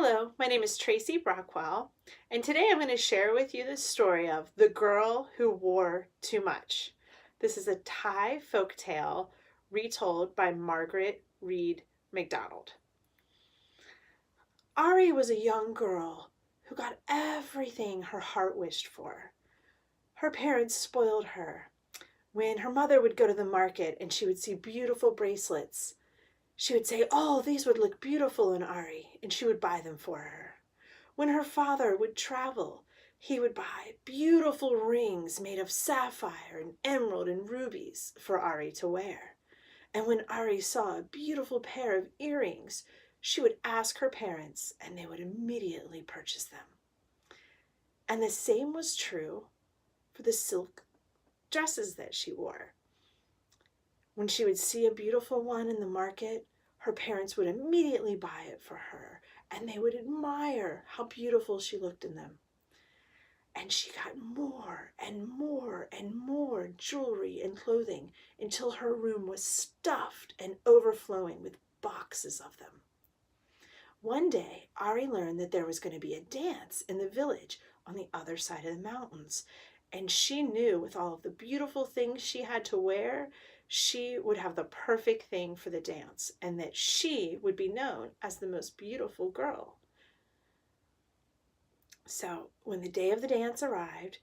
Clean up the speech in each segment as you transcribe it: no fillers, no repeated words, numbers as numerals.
Hello, my name is Tracy Brockwell, and today I'm going to share with you the story of The Girl Who Wore Too Much. This is a Thai folk tale retold by Margaret Reed MacDonald. Ari was a young girl who got everything her heart wished for. Her parents spoiled her. When her mother would go to the market and she would see beautiful bracelets, she would say, "Oh, these would look beautiful in Ari," and she would buy them for her. When her father would travel, he would buy beautiful rings made of sapphire and emerald and rubies for Ari to wear. And when Ari saw a beautiful pair of earrings, she would ask her parents, and they would immediately purchase them. And the same was true for the silk dresses that she wore. When she would see a beautiful one in the market, her parents would immediately buy it for her, and they would admire how beautiful she looked in them. And she got more and more and more jewelry and clothing until her room was stuffed and overflowing with boxes of them. One day, Ari learned that there was going to be a dance in the village on the other side of the mountains, and she knew with all of the beautiful things she had to wear, she would have the perfect thing for the dance, and that she would be known as the most beautiful girl. So when the day of the dance arrived,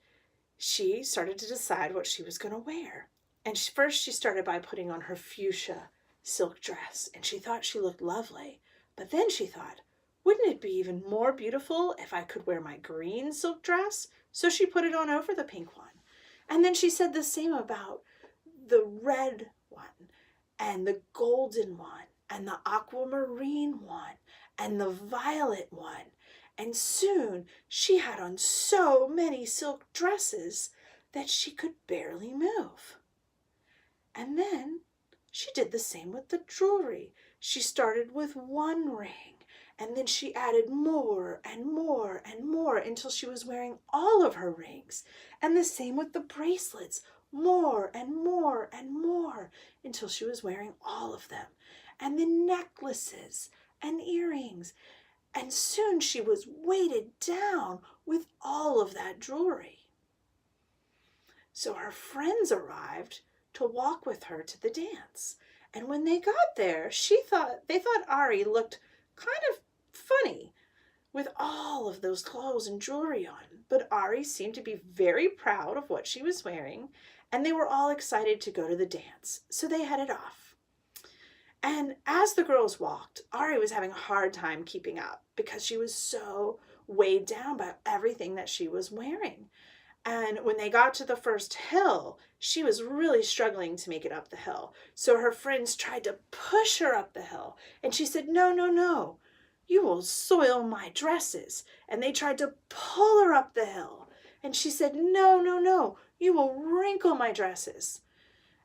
she started to decide what she was going to wear. And first she started by putting on her fuchsia silk dress, and she thought she looked lovely. But then she thought, wouldn't it be even more beautiful if I could wear my green silk dress? So she put it on over the pink one. And then she said the same about the red one, and the golden one, and the aquamarine one, and the violet one. And soon she had on so many silk dresses that she could barely move. And then she did the same with the jewelry. She started with one ring, and then she added more and more and more until she was wearing all of her rings. And the same with the bracelets, more and more and more until she was wearing all of them. And the necklaces and earrings. And soon she was weighted down with all of that jewelry. So her friends arrived to walk with her to the dance. And when they got there, they thought Ari looked kind of funny with all of those clothes and jewelry on. But Ari seemed to be very proud of what she was wearing, and they were all excited to go to the dance. So they headed off. And as the girls walked, Ari was having a hard time keeping up because she was so weighed down by everything that she was wearing. And when they got to the first hill, she was really struggling to make it up the hill. So her friends tried to push her up the hill. And she said, "No, no, no, you will soil my dresses." And they tried to pull her up the hill. And she said, "No, no, no, you will wrinkle my dresses."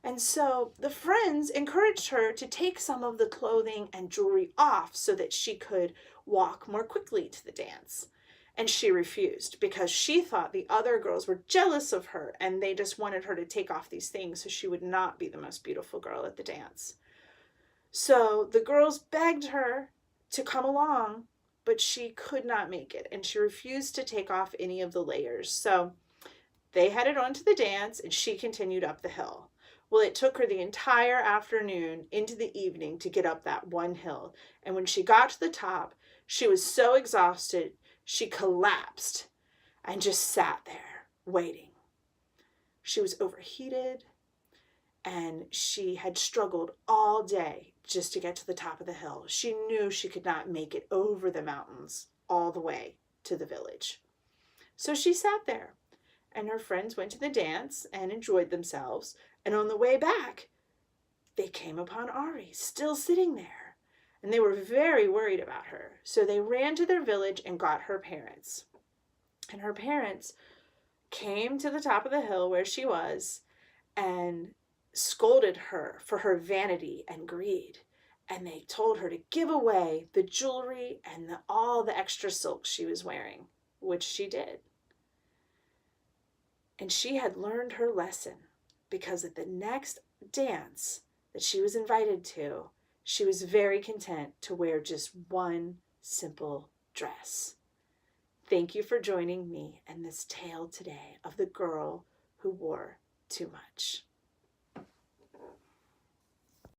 And so the friends encouraged her to take some of the clothing and jewelry off so that she could walk more quickly to the dance. And she refused because she thought the other girls were jealous of her and they just wanted her to take off these things so she would not be the most beautiful girl at the dance. So the girls begged her to come along, but she could not make it, and she refused to take off any of the layers. So they headed on to the dance and she continued up the hill. Well, it took her the entire afternoon into the evening to get up that one hill. And when she got to the top, she was so exhausted, she collapsed and just sat there waiting. She was overheated and she had struggled all day just to get to the top of the hill. She knew she could not make it over the mountains all the way to the village. So she sat there, and her friends went to the dance and enjoyed themselves. And on the way back, they came upon Ari still sitting there, and they were very worried about her. So they ran to their village and got her parents. And her parents came to the top of the hill where she was and scolded her for her vanity and greed. And they told her to give away the jewelry and all the extra silk she was wearing, which she did. And she had learned her lesson, because at the next dance that she was invited to, she was very content to wear just one simple dress. Thank you for joining me in this tale today of the girl who wore too much.